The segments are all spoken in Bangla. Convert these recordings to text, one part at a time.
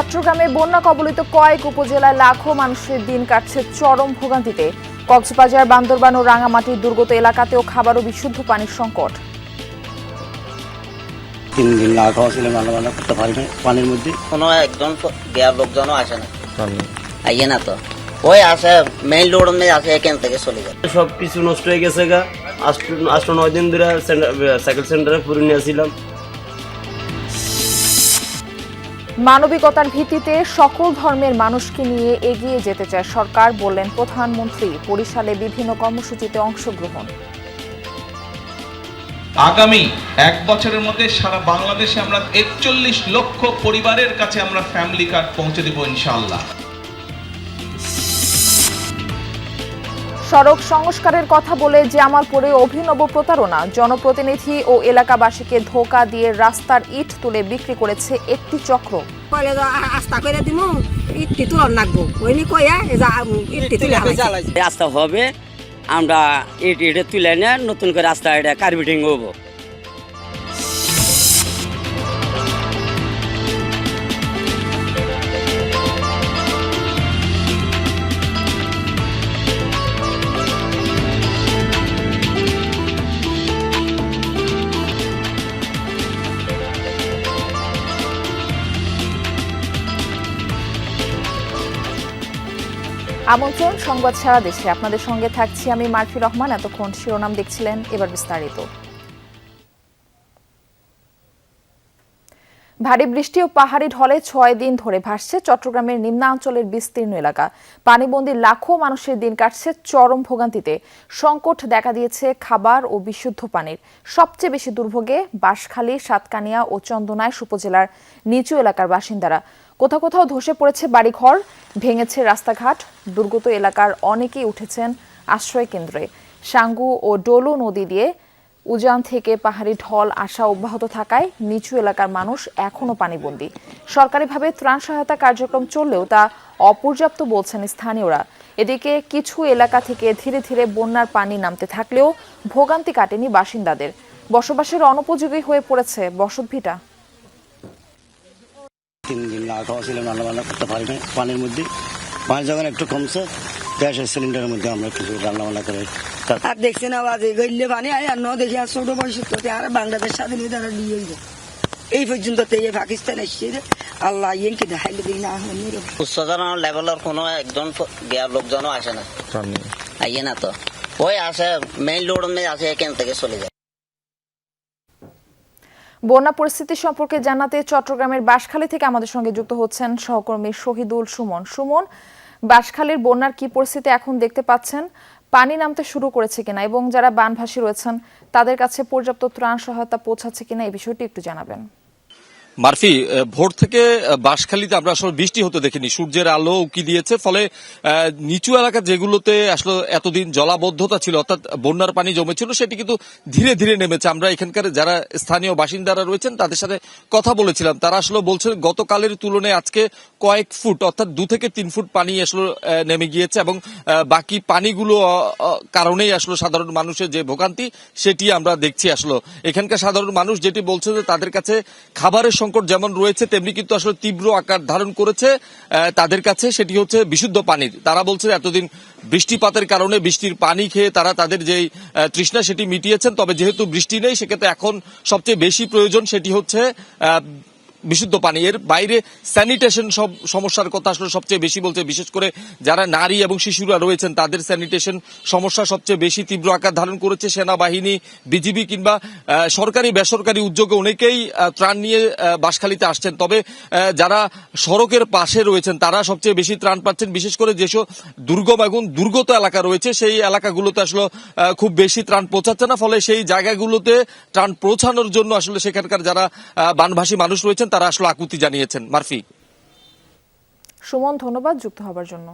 চট্টগ্রামে বন্যা কবলিত কয়েক উপজেলায় লাখো মানুষের দিন কাটছে চরম ভোগান্তিতে। কক্সবাজার, বান্দরবান ও রাঙামাটির দুর্গত এলাকাতেও খাবার ও বিশুদ্ধ পানির সংকট। 3 দিন না খাওয়া ছিল, রান্না করতে পারি না পানির মধ্যে। কোনো একজন দেওয়ার লোকজনও আসে না, আইয়ে না তো ওই আসে মেইন রোড মধ্যে আসে, এখান থেকে চলে যায়। সব কিছু নষ্ট হয়ে গেছে গা। 8-9 দিন ধরে সাইকেল সেন্টারে পুরে নিয়েছিলাম। মানবিকতার ভিত্তিতে সকল ধর্মের মানুষকে নিয়ে এগিয়ে যেতে চায় সরকার, বললেন প্রধানমন্ত্রী বরিশালে বিভিন্ন কর্মসূচিতে অংশগ্রহণ। আগামী 1 বছরের মধ্যে সারা বাংলাদেশে আমরা 41 লক্ষ পরিবারের কাছে আমরা ফ্যামিলি কার্ড পৌঁছে দেব ইনশাআল্লাহ। সড়ক সংস্কারের কথা বলে জামালপুরে অভিনব প্রতারণা। জনপ্রতিনিধি ও এলাকাবাসীকে ধোঁকা দিয়ে রাস্তার ইট তুলে বিক্রি করেছে একটি চক্র। রাস্তা হবে, আমরা ইট তুলে নিয়ে নতুন করে রাস্তা এটা কার্পেটিং হবো। আমন্ত্রণ সংবাদ সারা দেশে, আপনাদের সঙ্গে থাকছি আমি মারফি রহমান। এতক্ষণ শিরোনাম দেখছিলেন, এবার বিস্তারিত। ভারী বৃষ্টি ও পাহাড়ি ঢলে 6 দিন ধরে ভাসছে চট্টগ্রামের নিম্নাঞ্চলের বিস্তীর্ণ এলাকা। পানিবন্দী লাখো মানুষের দিন কাটছে চরম ভোগান্তিতে। সংকট দেখা দিয়েছে খাবার ও বিশুদ্ধ পানির। সবচেয়ে বেশি দুর্ভোগে বাঁশখালী, সাতকানিয়া ও চন্দনাইশ উপজেলার নিচু এলাকার বাসিন্দারা। কোথাও কোথাও ধসে পড়েছে বাড়িঘর, ভেঙেছে রাস্তাঘাট। দুর্গত এলাকার অনেকেই উঠেছেন আশ্রয় কেন্দ্রে। সাঙ্গু ও ডোলো নদী দিয়ে উজান থেকে পাহাড়ি ঢল আসা অব্যাহত থাকায় নিচু এলাকার মানুষ এখনও পানিবন্দী। সরকারিভাবে ত্রাণ সহায়তা কার্যক্রম চললেও তা অপর্যাপ্ত বলছেন স্থানীয়রা। এদিকে কিছু এলাকা থেকে ধীরে ধীরে বন্যার পানি নামতে থাকলেও ভোগান্তি কাটেনি বাসিন্দাদের। বসবাসের অনুপযোগী হয়ে পড়েছে বসতভিটা। 3 দিন না খাওয়া ছিল, রান্না করতে পারি না পানির মধ্যে। পানি যখন একটু কমছে, গ্যাসের সিলিন্ডারের মধ্যে আমরা কিছু রান্না করে আর দেখছি না বাজে গইলে পানি আর দেখি আর ছোট বয়সে আর বাংলাদেশ স্বাধীনতা দিয়ে এই পর্যন্ত পাকিস্তান এসছে। আল্লাহ ইয়েকে দেখাইলে দিই না উচ্চতর লেভেলের কোনো একজন দেওয়ার লোকজনও আসে না, আইয়ে না তো ওই আসে মেইন রোড মধ্যে আসে, এখান থেকে চলে যায়। বন্যা পরিস্থিতি সম্পর্কে জানাতে চট্টগ্রামের বাঁশখালী থেকে আমাদের সঙ্গে যুক্ত হচ্ছেন সহকর্মী শহীদুল সুমন। সুমন, বাঁশখালীর বন্যার কি পরিস্থিতি এখন দেখতে পাচ্ছেন? পানি নামতে শুরু করেছে কিনা এবং যারা বানভাসী রয়েছেন তাদের কাছে পর্যাপ্ত ত্রাণ সহায়তা পৌঁছাচ্ছে কিনা এই বিষয়টি একটু জানাবেন। মারফি, ভোর থেকে বাঁশখালীতে আমরা আসলে বৃষ্টি হতে দেখিনি, সূর্যের আলো উকি দিয়েছে। ফলে নিচু এলাকা যেগুলোতে আসলে এতদিন জলাবদ্ধতা ছিল, অর্থাৎ বন্যার পানি জমেছিল, সেটি কিন্তু ধীরে ধীরে নেমেছে। আমরা এখানকার যারা স্থানীয় বাসিন্দারা রয়েছেন তাদের সাথে কথা বলেছিলাম। তারা আসলে বলছেন গতকালের তুলনায় আজকে কয়েক ফুট, অর্থাৎ 2 থেকে 3 ফুট পানি আসলে নেমে গিয়েছে এবং বাকি পানিগুলো কারণেই আসলে সাধারণ মানুষের যে ভোগান্তি সেটি আমরা দেখছি। আসলে এখানকার সাধারণ মানুষ যেটি বলছে যে তাদের কাছে খাবারের সংকট যেমন রয়েছে তেমনি কিন্তু আসলে তীব্র আকার ধারণ করেছে তাদের কাছে, সেটি হচ্ছে বিশুদ্ধ পানির। তারা বলছে এতদিন বৃষ্টিপাতের কারণে বৃষ্টির পানি খেয়ে তারা তাদের যেই তৃষ্ণা সেটি মিটিয়েছেন, তবে যেহেতু বৃষ্টি নেই সেক্ষেত্রে এখন সবচেয়ে বেশি প্রয়োজন সেটি হচ্ছে বিশুদ্ধ পানি। এর বাইরে স্যানিটেশন সব সমস্যার কথা আসলে সবচেয়ে বেশি বলছে, বিশেষ করে যারা নারী এবং শিশুরা রয়েছেন তাদের স্যানিটেশন সমস্যা সবচেয়ে বেশি তীব্র আকার ধারণ করেছে। সেনাবাহিনী, বিজিবি কিংবা সরকারি বেসরকারি উদ্যোগে অনেকেই ত্রাণ নিয়ে বাঁশখালীতে আসছেন। তবে যারা সড়কের পাশে রয়েছেন তারা সবচেয়ে বেশি ত্রাণ পাচ্ছেন, বিশেষ করে যেসব দুর্গম এবং দুর্গত এলাকা রয়েছে সেই এলাকাগুলোতে আসলে খুব বেশি ত্রাণ পৌঁছাচ্ছে না। ফলে সেই জায়গাগুলোতে ত্রাণ পৌঁছানোর জন্য আসলে সেখানকার যারা বানভাসী মানুষ রয়েছেন তারা আসলে আকুতি জানিয়েছেন। মারফি, সুমন, ধন্যবাদ যুক্ত হবার জন্য।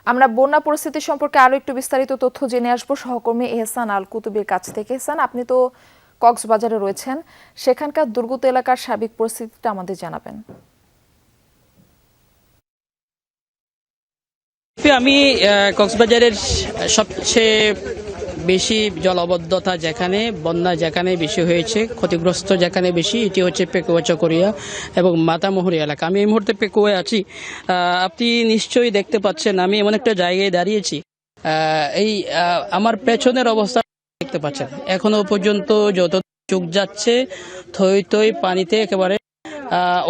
আমরা বন্যা পরিস্থিতি সম্পর্কে আরো একটু বিস্তারিত তথ্য জেনে আসবো সহকর্মী এহসান আল কুতুবের কাছ থেকে। এহসান, আপনি তো কক্সবাজারে রয়েছেন, সেখানকার দুর্গত এলাকার সার্বিক পরিস্থিতিটা আমাদের জানাবেন। আমি কক্সবাজারের সবচেয়ে বেশি জলবদ্ধতা যেখানে, বন্যা যেখানে বেশি হয়েছে, ক্ষতিগ্রস্ত যেখানে বেশি, এটি হচ্ছে পেকুয়া চকরিয়া এবং মাতামুহুরি এলাকা। আমি এই মুহূর্তে পেকুয়ায় আছি। আপনি নিশ্চয়ই দেখতে পাচ্ছেন আমি এমন একটা জায়গায় দাঁড়িয়েছি, আমার পেছনের অবস্থা দেখতে পাচ্ছেন। এখনো পর্যন্ত যত চোখ যাচ্ছে থই থই পানিতে একেবারে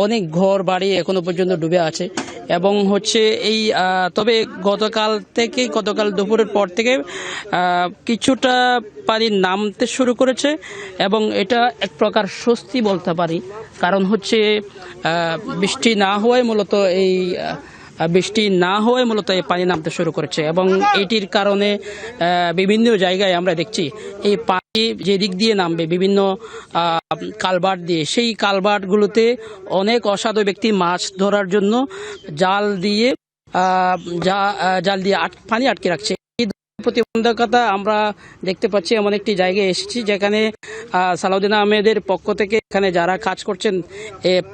অনেক ঘর বাড়ি এখনো পর্যন্ত ডুবে আছে। এবং হচ্ছে তবে গতকাল দুপুরের পর থেকে কিছুটা পানি নামতে শুরু করেছে এবং এটা এক প্রকার স্বস্তি বলতে পারি। কারণ হচ্ছে বৃষ্টি না হওয়ায় মূলত এই পানি নামতে শুরু করেছে এবং এটির কারণে বিভিন্ন জায়গায় আমরা দেখছি এই পানি যে দিক দিয়ে নামবে বিভিন্ন কালভার্ট দিয়ে, সেই কালভার্টগুলোতে অনেক অসাধু ব্যক্তি মাছ ধরার জন্য জাল দিয়ে পানি আটকে রাখছে। প্রতিবন্ধকতা আমরা দেখতে পাচ্ছি। এমন একটি জায়গায় এসেছি যেখানে সালাউদ্দিন আহমেদের পক্ষ থেকে এখানে যারা কাজ করছেন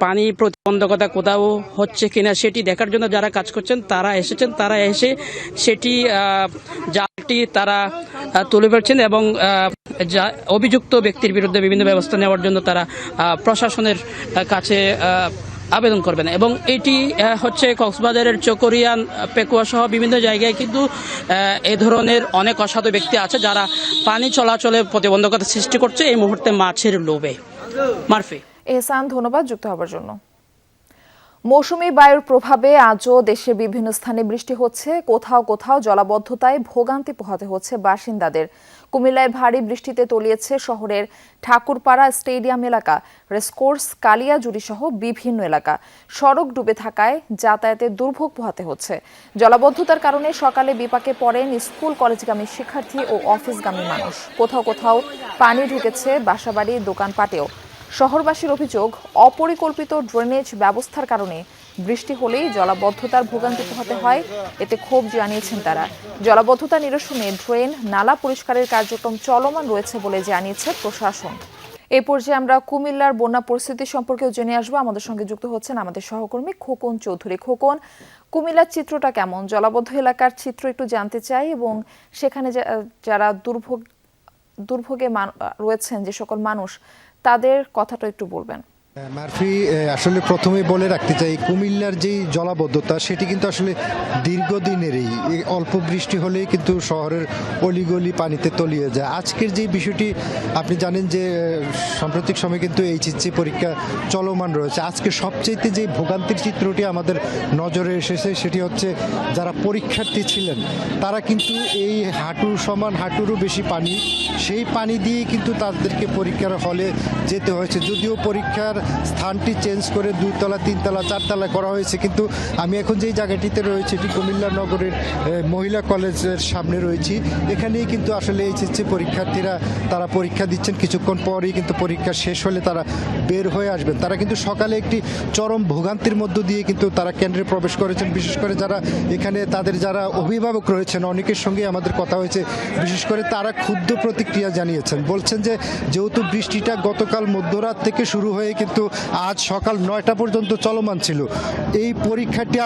পানি প্রতিবন্ধকতা কোথাও হচ্ছে কিনা সেটি দেখার জন্য যারা কাজ করছেন তারা এসেছেন। তারা এসে সেটি জালটি তারা তুলে ফেলছেন এবং অভিযুক্ত ব্যক্তির বিরুদ্ধে বিভিন্ন ব্যবস্থা নেওয়ার জন্য তারা প্রশাসনের কাছে আবেদন করবেন। এবং এটি হচ্ছে কক্সবাজারের চকরিয়া, পেকুয়া সহ বিভিন্ন জায়গায় কিন্তু এ ধরনের অনেক অসাধু ব্যক্তি আছে যারা পানি চলাচলে প্রতিবন্ধকতা সৃষ্টি করছে এই মুহূর্তে মাছের লোভে। মারফি। এহসান, ধন্যবাদ যুক্ত হবার জন্য। মৌসুমী বায়ুর প্রভাবে আজও দেশের বিভিন্ন স্থানে বৃষ্টি হচ্ছে। কোথাও কোথাও জলাবদ্ধতায় ভোগান্তি পোহাতে হচ্ছে বাসিন্দাদের। কুমিল্লায় ভারী বৃষ্টিতে তলিয়েছে শহরের ঠাকুরপাড়া স্টেডিয়াম এলাকা, রেসকোর্স, কালিয়াজুড়ি সহ বিভিন্ন এলাকা। সড়ক ডুবে থাকায় যাতায়াতে দুর্ভোগ পোহাতে হচ্ছে। জলাবদ্ধতার কারণে সকালে বিপাকে পড়েন স্কুল কলেজগামী শিক্ষার্থী ও অফিসগামী মানুষ। কোথাও কোথাও পানি ঢুকেছে বাসাবাড়ি, দোকানপাটেও। শহরবাসীর অভিযোগ, অপরিকল্পিত ড্রেনেজ ব্যবস্থার কারণে বৃষ্টি হলেই জলাবদ্ধতার ভোগান্তি পোহাতে হয়। এতে ক্ষোভ জানিয়েছেন তারা। জলাবদ্ধতা নিরসনে ড্রেন, নালা পরিষ্কারের কার্যক্রম চলমান রয়েছে বলে জানিয়েছে প্রশাসন। এই পর্যায়ে আমরা কুমিল্লার বন্যা পরিস্থিতি সম্পর্কেও জেনে আসবো। আমাদের সঙ্গে যুক্ত হচ্ছেন আমাদের সহকর্মী খোকন চৌধুরী। খোকন, কুমিল্লার চিত্রটা কেমন? জলাবদ্ধ এলাকার চিত্র একটু জানতে চাই এবং সেখানে যারা দুর্ভোগে রয়েছেন যে সকল মানুষ, তাদের কথাটা একটু বলবেন। মারফি, আসলে প্রথমেই বলে রাখতে চাই কুমিল্লার যেই জলাবদ্ধতা সেটি কিন্তু আসলে দীর্ঘদিনেরই। অল্প বৃষ্টি হলেই কিন্তু শহরের অলিগলি পানিতে তলিয়ে যায়। আজকের যে বিষয়টি আপনি জানেন যে সাম্প্রতিক সময়ে কিন্তু এইচএসসি পরীক্ষা চলমান রয়েছে। আজকে সবচেয়ে যে ভোগান্তির চিত্রটি আমাদের নজরে এসেছে সেটি হচ্ছে যারা পরীক্ষার্থী ছিলেন তারা কিন্তু এই হাঁটু সমান, হাঁটুরও বেশি পানি, সেই পানি দিয়ে কিন্তু তাদেরকে পরীক্ষার হলে যেতে হয়েছে। যদিও পরীক্ষার স্থানটি চেঞ্জ করে 2 তলা, 3 তলা, 4 তলা করা হয়েছে, কিন্তু আমি এখন যেই জায়গাটিতে রয়েছে এটি কুমিল্লা নগরের মহিলা কলেজের সামনে রয়েছি। এখানেই কিন্তু আসলে এইচএসসি পরীক্ষার্থীরা তারা পরীক্ষা দিচ্ছেন। কিছুক্ষণ পরেই কিন্তু পরীক্ষা শেষ হলে তারা বের হয়ে আসবেন। তারা কিন্তু সকালে একটি চরম ভোগান্তির মধ্য দিয়ে কিন্তু তারা কেন্দ্রে প্রবেশ করেছেন। বিশেষ করে যারা এখানে তাদের যারা অভিভাবক রয়েছেন অনেকের সঙ্গে আমাদের কথা হয়েছে, বিশেষ করে তারা ক্ষুব্ধ প্রতিক্রিয়া জানিয়েছেন। বলছেন যে যেহেতু বৃষ্টিটা গতকাল মধ্যরাত থেকে শুরু হয়ে কিন্তু আজ সকাল 9টা পর্যন্ত চলমান ছিল, এই পরীক্ষাটি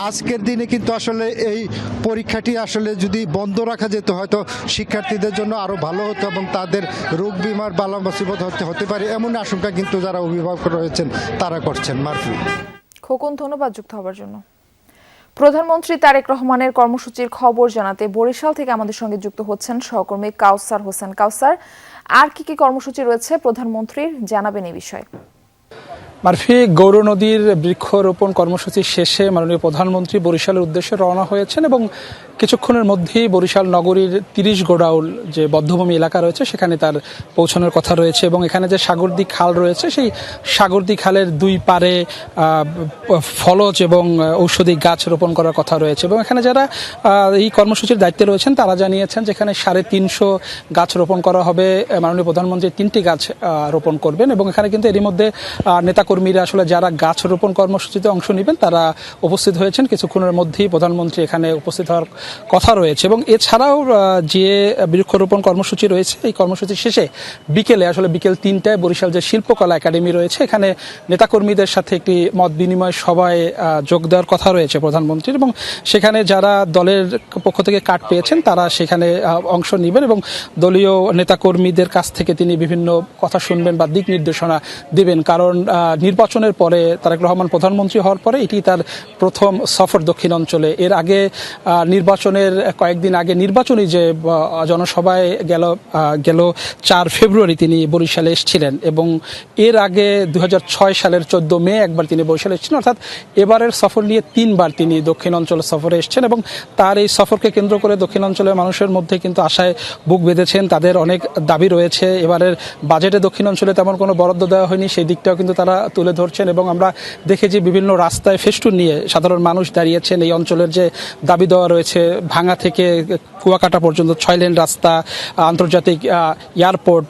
আজকের দিনে কিন্তু আসলে এই পরীক্ষাটি আসলে যদি বন্ধ রাখা যেত হয়তো শিক্ষার্থীদের জন্য আরো ভালো হতো এবং তাদের রোগ বিমার বালা মুসিবত হতে পারে, এমন আশঙ্কা কিন্তু যারা অভিভাবক রয়েছেন তারা করছেন। মারফি। খোকন, ধন্যবাদ যুক্ত হবার জন্য। প্রধানমন্ত্রী তারেক রহমানের কর্মসূচির খবর জানাতে বরিশাল থেকে আমাদের সঙ্গে যুক্ত হচ্ছেন সহকর্মী কাউসার হোসেন। কাউসার, আর কি কি কর্মসূচি রয়েছে প্রধানমন্ত্রীর, জানাবেন এই বিষয়ে। মারফি, গৌর নদীর বৃক্ষরোপণ কর্মসূচি শেষে মাননীয় প্রধানমন্ত্রী বরিশালের উদ্দেশ্যে রওনা হয়েছেন এবং কিছুক্ষণের মধ্যেই বরিশাল নগরীর 30 গোডাউল যে বধ্যভূমি এলাকা রয়েছে সেখানে তার পৌঁছানোর কথা রয়েছে এবং এখানে যে সাগরদী খাল রয়েছে সেই সাগরদী খালের 2 পারে ফলজ এবং ঔষধি গাছ রোপণ করার কথা রয়েছে এবং এখানে যারা এই কর্মসূচির দায়িত্বে রয়েছেন তারা জানিয়েছেন যেখানে 350 গাছ রোপণ করা হবে। মাননীয় প্রধানমন্ত্রী 3টি গাছ রোপণ করবেন এবং এখানে কিন্তু এরই মধ্যে নেতা নেতাকর্মীরা আসলে যারা গাছ রোপণ কর্মসূচিতে অংশ নেবেন তারা উপস্থিত হয়েছেন। কিছুক্ষণের মধ্যেই প্রধানমন্ত্রী এখানে উপস্থিত হওয়ার কথা রয়েছে এবং এছাড়াও যে বৃক্ষরোপণ কর্মসূচি রয়েছে এই কর্মসূচি শেষে বিকেলে আসলে বিকেল 3টায় বরিশাল যে শিল্পকলা একাডেমি রয়েছে এখানে নেতাকর্মীদের সাথে একটি মত বিনিময় সভায় যোগ দেওয়ার কথা রয়েছে প্রধানমন্ত্রীর এবং সেখানে যারা দলের পক্ষ থেকে কার্ড পেয়েছেন তারা সেখানে অংশ নেবেন এবং দলীয় নেতাকর্মীদের কাছ থেকে তিনি বিভিন্ন কথা শুনবেন বা দিক নির্দেশনা দেবেন। কারণ নির্বাচনের পরে তারেক রহমান প্রধানমন্ত্রী হওয়ার পরে এটি তার প্রথম সফর দক্ষিণ অঞ্চলে। এর আগে নির্বাচনের কয়েকদিন আগে নির্বাচনী যে জনসভায় গেল 4 ফেব্রুয়ারি তিনি বরিশালে এসেছিলেন এবং এর আগে 2006 সালের 14 মে একবার তিনি বরিশালে এসেছিলেন। অর্থাৎ এবারের সফর নিয়ে 3বার তিনি দক্ষিণ অঞ্চল সফরে এসেছেন এবং তার এই সফরকে কেন্দ্র করে দক্ষিণ অঞ্চলের মানুষের মধ্যে কিন্তু আশায় বুক বেঁধেছেন। তাদের অনেক দাবি রয়েছে। এবারের বাজেটে দক্ষিণ অঞ্চলে তেমন কোনো বরাদ্দ দেওয়া হয়নি, সেই দিকটাও কিন্তু তারা তুলে ধরছেন এবং আমরা দেখেছি বিভিন্ন রাস্তায় ফেস্টুন নিয়ে সাধারণ মানুষ দাঁড়িয়েছেন। এই অঞ্চলের যে দাবি দেওয়া রয়েছে ভাঙা থেকে কুয়াকাটা পর্যন্ত 6 লেন রাস্তা, আন্তর্জাতিক এয়ারপোর্ট,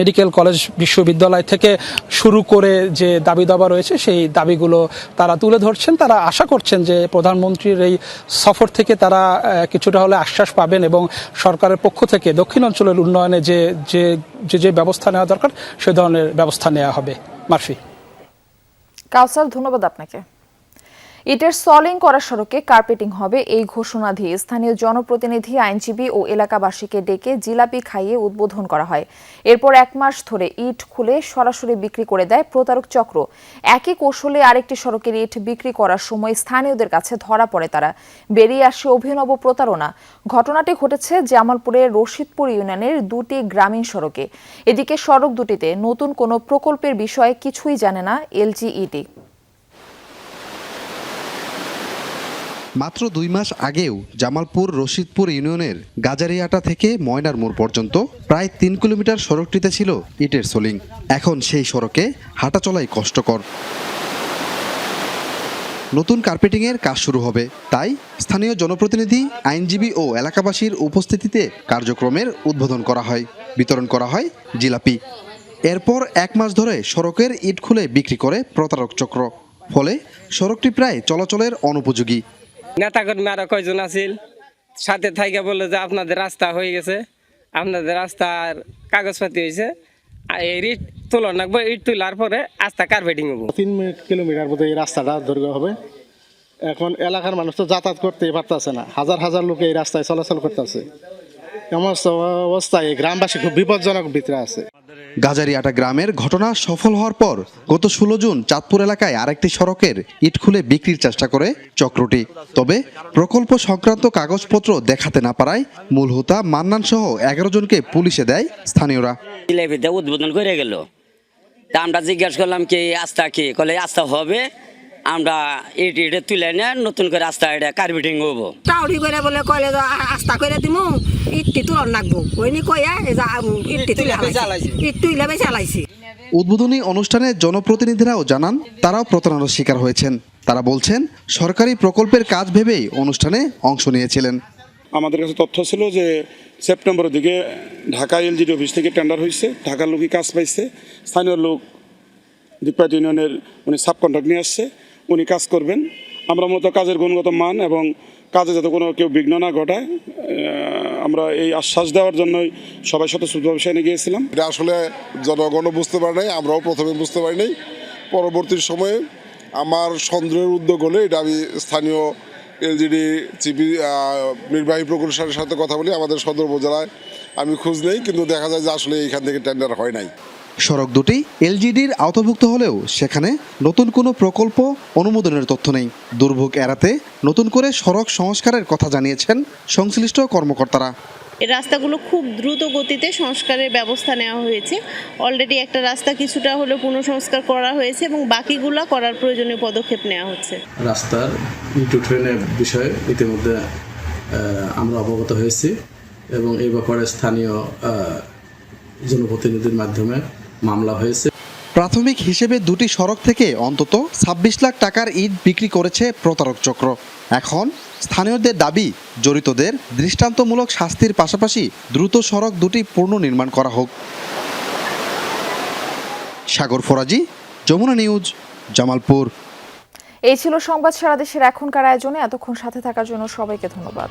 মেডিকেল কলেজ বিশ্ববিদ্যালয় থেকে শুরু করে যে দাবি দাবা রয়েছে সেই দাবিগুলো তারা তুলে ধরছেন। তারা আশা করছেন যে প্রধানমন্ত্রীর এই সফর থেকে তারা কিছুটা হলে আশ্বাস পাবেন এবং সরকারের পক্ষ থেকে দক্ষিণ অঞ্চলের উন্নয়নে যে ব্যবস্থা নেওয়া দরকার সে ধরনের ব্যবস্থা নেওয়া হবে। মার্ফি। কাউসার, ধন্যবাদ আপনাকে। ইটের সলিং করা সড়কে কার্পেটিং হবে এই ঘোষণা দিয়ে স্থানীয় জনপ্রতিনিধি, আইনজীবী ও এলাকাবাসীকে ডেকে জিলাপি খাইয়ে উদ্বোধন করা হয়। এরপর 1 মাস ধরে ইট খুলে সরাসরি বিক্রি করে দেয় প্রতারক চক্র। একই কৌশলে আরেকটি সড়কের ইট বিক্রি করার সময় স্থানীয়দের কাছে ধরা পড়ে তারা। বেরিয়ে আসে অভিনব প্রতারণা। ঘটনাটি ঘটেছে জামালপুরের রশিদপুর ইউনিয়নের 2টি গ্রামীণ সড়কে। এদিকে সড়ক দুটিতে নতুন কোনো প্রকল্পের বিষয়ে কিছুই জানে না এলজিইডি। মাত্র 2 মাস আগেও জামালপুর রশিদপুর ইউনিয়নের গাজারিয়াটা থেকে ময়নার মোড় পর্যন্ত প্রায় 3 কিলোমিটার সড়কটিতে ছিল ইটের সোলিং। এখন সেই সড়কে হাঁটা চলাই কষ্টকর। নতুন কার্পেটিংয়ের কাজ শুরু হবে, তাই স্থানীয় জনপ্রতিনিধি, আইনজীবী ও এলাকাবাসীর উপস্থিতিতে কার্যক্রমের উদ্বোধন করা হয়, বিতরণ করা হয় জিলাপি। এরপর 1 মাস ধরে সড়কের ইট খুলে বিক্রি করে প্রতারক চক্র, ফলে সড়কটি প্রায় চলাচলের অনুপযোগী। নেতাকর্মী আরো কয়জন আছিল সাথে থাইকা বললো যে আপনাদের রাস্তা হয়ে গেছে, আপনাদের রাস্তার কাগজপাতি হয়েছে, এই ইট তোলন রাখবো, ইট তোলার পরে রাস্তা কার্পেটিং হবো। 3 কিলোমিটার মতো এই রাস্তাটা দৈর্ঘ্য হবে। এখন এলাকার মানুষ তো যাতায়াত করতেই পারতেছে না, হাজার হাজার লোক এই রাস্তায় চলাচল করতেছে। এমন অবস্থায় গ্রামবাসী খুব বিপজ্জনক ভিতরে আছে। গাজারিয়াটা গ্রামের ঘটনা সফল হওয়ার পর গত 16 জুন চাঁদপুর এলাকায় আরেকটি সড়কের ইট খুলে বিক্রির চেষ্টা করে চক্রটি। তবে প্রকল্প সংক্রান্ত কাগজপত্র দেখাতে না পারায় মূল হোতা মান্নান সহ 11 জনকে পুলিশে দেয় স্থানীয়রা। উদ্বোধন করে গেল, তা আমরা জিজ্ঞাসা করলাম কি আস্থা কি, কলে আস্থা হবে, আমরা ইট তুলে নিয়ে নতুন করে রাস্তা এটা কার্পেটিং হবো। টাউরি করে বলে কলে আস্থা করে দিমু, ইটটি তুলন রাখবো, ওইনি কইয়া ইটটি তুলে চালাইছি। উদ্বোধনী অনুষ্ঠানে জনপ্রতিনিধিরাও জানান তারাও প্রতারণার শিকার হয়েছেন। তারা বলছেন সরকারি প্রকল্পের কাজ ভেবেই অনুষ্ঠানে অংশ নিয়েছিলেন। আমাদের কাছে তথ্য ছিল যে সেপ্টেম্বরের দিকে ঢাকা এলজিডি অফিস থেকে টেন্ডার হয়েছে, ঢাকার লোকই কাজ পাইছে, স্থানীয় লোক দীপায়ত ইউনিয়নের উনি সাব কন্ট্রাক্ট নিয়ে আসছে, উনি কাজ করবেন। আমরা মূলত কাজের গুণগত মান এবং কাজে যাতে কোনো কেউ বিঘ্ন না ঘটায় আমরা এই আশ্বাস দেওয়ার জন্যই সবাই স্বতঃস্ফূর্তভাবে সেখানে গিয়েছিলাম। এটা আসলে জনগণও বুঝতে পারে নাই, আমরাও প্রথমে বুঝতে পারি নাই। পরবর্তী সময়ে আমার সন্দেহের উদ্যোগ হলে এটা আমি স্থানীয় এলজিডি চিফি নির্বাহী প্রকৌশলের সাথে কথা বলি, আমাদের সদর উপজেলায় আমি খোঁজ নেই, কিন্তু দেখা যায় যে আসলে এইখান থেকে টেন্ডার হয় নাই। সড়ক দুটি এলজিডির আওতাভুক্ত হলেও সেখানে নতুন কোনো প্রকল্প অনুমোদনের তথ্য নেই। দুর্ভোগ এড়াতে নতুন করে সড়ক সংস্কারের কথা জানিয়েছেন সংশ্লিষ্ট কর্মকর্তারা। এই রাস্তাগুলো খুব দ্রুত গতিতে সংস্কারের ব্যবস্থা নেওয়া হয়েছে। অলরেডি একটা রাস্তা কিছুটা হলেও পুনঃসংস্কার করা হয়েছে এবং বাকিগুলো করার প্রয়োজনীয় পদক্ষেপ নেওয়া হচ্ছে। রাস্তার ইটু ট্রেনের বিষয়ে ইতিমধ্যে আমরা অবগত হয়েছি এবং এই ব্যাপারে স্থানীয় জনপ্রতিনিধির মাধ্যমে মামলা হয়েছে। প্রাথমিক হিসেবে দুটি সড়ক থেকে অন্তত 26 লাখ টাকার ইট বিক্রি করেছে প্রতারক চক্র। এখন স্থানীয়দের দাবি জড়িতদের দৃষ্টান্তমূলক শাস্তির পাশাপাশি দ্রুত সড়ক দুটি পুনর্নির্মাণ করা হোক। সাগর ফরাজি, যমুনা নিউজ, জামালপুর। এই ছিল সংবাদ সারা দেশের এখনকার আয়োজনে। এতক্ষণ সাথে থাকার জন্য সবাইকে ধন্যবাদ।